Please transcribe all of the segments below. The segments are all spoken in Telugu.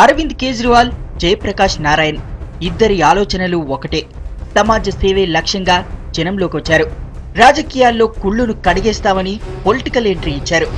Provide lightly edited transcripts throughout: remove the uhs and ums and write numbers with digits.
అరవింద్ కేజ్రీవాల్, జయప్రకాష్ నారాయణ్ ఇద్దరి ఆలోచనలు ఒకటే. సమాజ సేవే లక్ష్యంగా జనంలోకి వచ్చారు. రాజకీయాల్లో కుళ్ళును కడిగేస్తామని పొలిటికల్ ఎంట్రీ ఇచ్చారు.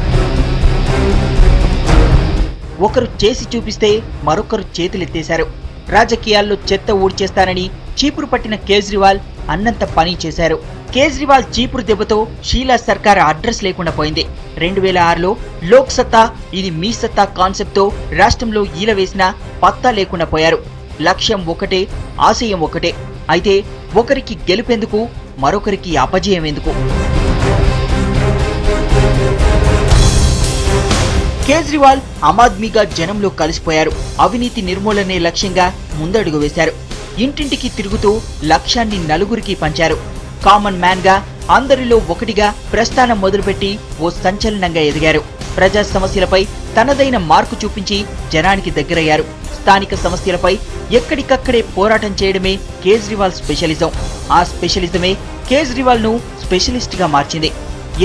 ఒకరు చేసి చూపిస్తే మరొకరు చేతులెత్తేశారు. రాజకీయాల్లో చెత్త ఊడ్చేస్తానని చీపురు పట్టిన కేజ్రీవాల్ అన్నంత పని చేశారు. కేజ్రీవాల్ చీపురు దెబ్బతో షీలా సర్కార్ అడ్రస్ లేకుండా పోయింది. 2006లో లోక్ సత్తా ఇది మీ సత్తా కాన్సెప్ట్ తో రాష్ట్రంలో ఈల వేసినా పత్తా లేకుండా పోయారు. లక్ష్యం ఒకటే, ఆశయం ఒకటే. అయితే ఒకరికి గెలుపెందుకు, మరొకరికి అపజయం ఎందుకు? కేజ్రీవాల్ ఆమ్ ఆద్మీగా జనంలో కలిసిపోయారు. అవినీతి నిర్మూలనే లక్ష్యంగా ముందడుగు వేశారు. ఇంటింటికి తిరుగుతూ లక్ష్యాన్ని నలుగురికి పంచారు. కామన్ మ్యాన్ గా అందరిలో ఒకటిగా ప్రస్థానం మొదలుపెట్టి ఓ సంచలనంగా ఎదిగారు. ప్రజా సమస్యలపై తనదైన మార్కు చూపించి జనానికి దగ్గరయ్యారు. స్థానిక సమస్యలపై ఎక్కడికక్కడే పోరాటం చేయడమే కేజ్రీవాల్ స్పెషలిజం. ఆ స్పెషలిజమే కేజ్రీవాల్ ను స్పెషలిస్ట్ గా మార్చింది.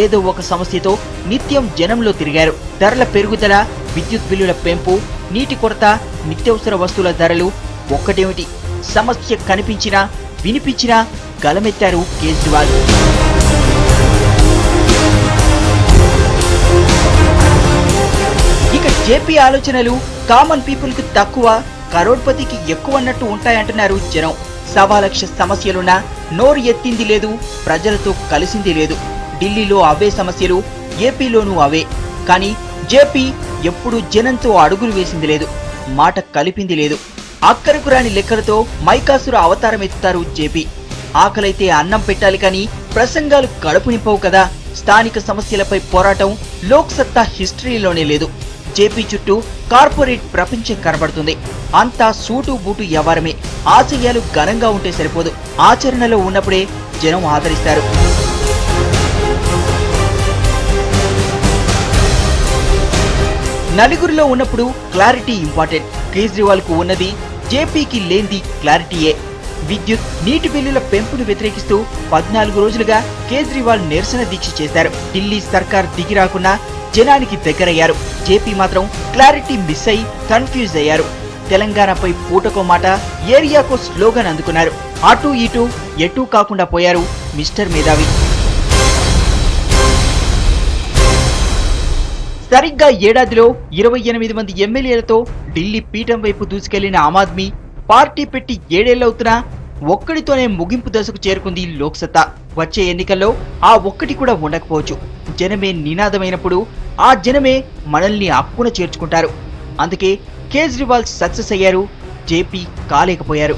ఏదో ఒక సమస్యతో నిత్యం జనంలో తిరిగారు. ధరల పెరుగుదల, విద్యుత్ బిల్లుల పెంపు, నీటి కొరత, నిత్యావసర వస్తువుల ధరలు ఒక్కటేమిటి, సమస్య కనిపించినా వినిపించినా గలమెత్తారు కేజ్రీవాల్. ఇక జేపీ ఆలోచనలు కామన్ పీపుల్ కు తక్కువ, కరోడ్పతికి ఎక్కువ అన్నట్టు ఉంటాయంటున్నారు జనం. 1,00,000 సమస్యలున్నా నోరు ఎత్తింది లేదు, ప్రజలతో కలిసింది లేదు. ఢిల్లీలో అవే సమస్యలు, ఏపీలోనూ అవే. కానీ జేపీ ఎప్పుడూ జనంతో అడుగులు వేసింది లేదు, మాట కలిపింది లేదు. అక్కరకు రాని లెక్కలతో మైకాసుర అవతారం ఎత్తుతారు జేపీ. ఆకలైతే అన్నం పెట్టాలి కానీ ప్రసంగాలు కడుపు నింపవు కదా. స్థానిక సమస్యలపై పోరాటం లోక్ సత్తా హిస్టరీలోనే లేదు. జేపీ చుట్టూ కార్పొరేట్ ప్రపంచం కనబడుతుంది. అంతా సూటు బూటు వ్యవహారమే. ఆశయాలు ఘనంగా ఉంటే సరిపోదు, ఆచరణలో ఉన్నప్పుడే జనం ఆదరిస్తారు. నలుగురిలో ఉన్నప్పుడు క్లారిటీ ఇంపార్టెంట్. కేజ్రీవాల్ కు ఉన్నది జేపీకి లేనిది క్లారిటీయే. విద్యుత్, నీటి బిల్లుల పెంపును వ్యతిరేకిస్తూ 14 రోజులుగా కేజ్రీవాల్ నిరసన దీక్ష చేశారు. ఢిల్లీ సర్కార్ దిగి రాకున్నా జనానికి దగ్గరయ్యారు. జేపీ మాత్రం క్లారిటీ మిస్ అయి కన్ఫ్యూజ్ అయ్యారు. తెలంగాణపై పూటకో మాట, ఏరియాకో స్లోగన్ అందుకున్నారు. అటూ ఇటూ ఎటూ కాకుండా పోయారు మిస్టర్ మేధావి. సరిగ్గా ఏడాదిలో 28 మంది ఎమ్మెల్యేలతో ఢిల్లీ పీఠం వైపు దూసుకెళ్లిన ఆమ్ ఆద్మీ పార్టీ పెట్టి 7 ఏళ్లవుతున్నా ఒక్కడితోనే ముగింపు దశకు చేరుకుంది లోక్ సత్తా. వచ్చే ఎన్నికల్లో ఆ ఒక్కటి కూడా ఉండకపోవచ్చు. జనమే నినాదమైనప్పుడు ఆ జనమే మనల్ని అక్కున చేర్చుకుంటారు. అందుకే కేజ్రీవాల్ సక్సెస్ అయ్యారు, జేపీ కాలేకపోయారు.